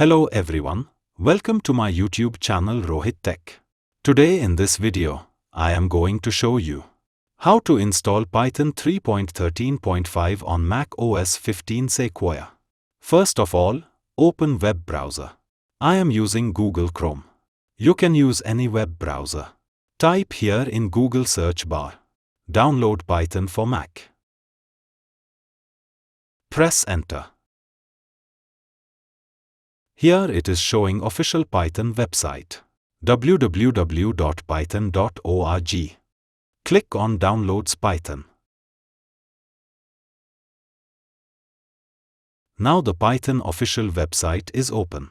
Hello everyone, welcome to my YouTube channel ROHIT Tech. Today in this video, I am going to show you how to install Python 3.13.5 on Mac OS 15 Sequoia. First of all, open web browser. I am using Google Chrome. You can use any web browser. Type here in Google search bar, download Python for Mac. Press enter. Here it is showing official Python website, www.python.org. Click on Downloads Python. Now the Python official website is open.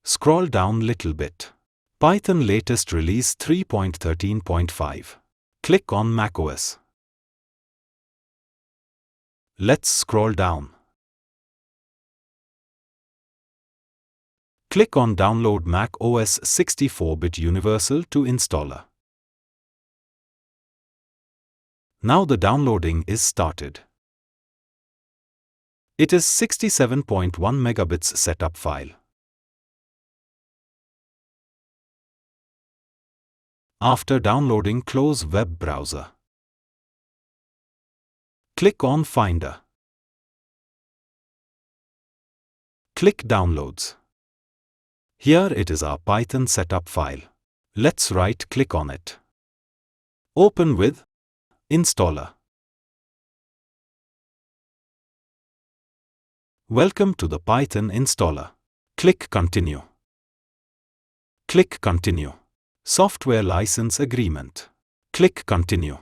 Scroll down little bit. Python latest release 3.13.5. Click on macOS. Let's scroll down. Click on Download Mac OS 64-bit Universal to Installer. Now the downloading is started. It is 67.1 megabits setup file. After downloading, close web browser. Click on Finder. Click Downloads. Here it is our Python setup file. Let's right-click on it. Open with Installer. Welcome to the Python installer. Click Continue. Click Continue. Software License Agreement. Click Continue.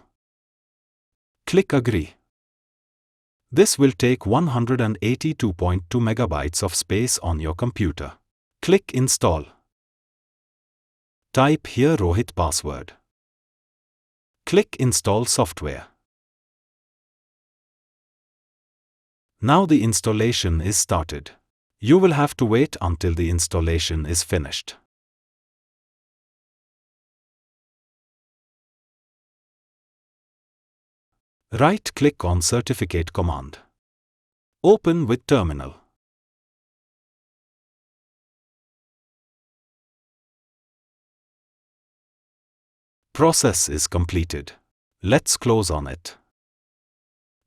Click Agree. This will take 182.2 megabytes of space on your computer. Click Install. Type here ROHIT password. Click Install Software. Now the installation is started. You will have to wait until the installation is finished. Right-click on Certificate command. Open with Terminal. Process is completed. Let's close on it.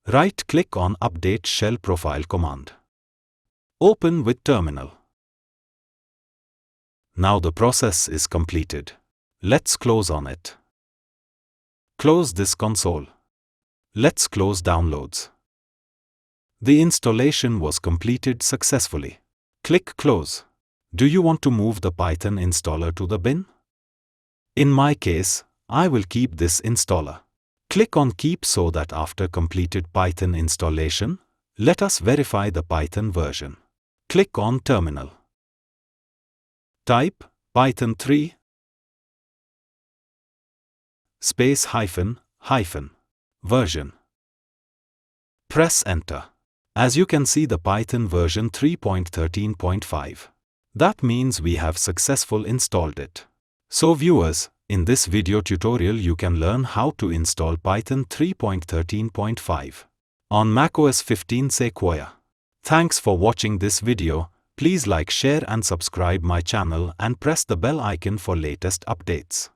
Right-click on Update Shell Profile command. Open with Terminal. Now the process is completed. Let's close on it. Close this console. Let's close Downloads. The installation was completed successfully. Click Close. Do you want to move the Python installer to the bin? In my case, I will keep this installer. Click on Keep so that after completed Python installation, let us verify the Python version. Click on Terminal. Type Python 3 space hyphen version. Press Enter. As you can see, the Python version 3.13.5. That means we have successfully installed it. So viewers, in this video tutorial you can learn how to install Python 3.13.5 on macOS 15 Sequoia. Thanks for watching this video. Please like, share and subscribe my channel and press the bell icon for latest updates.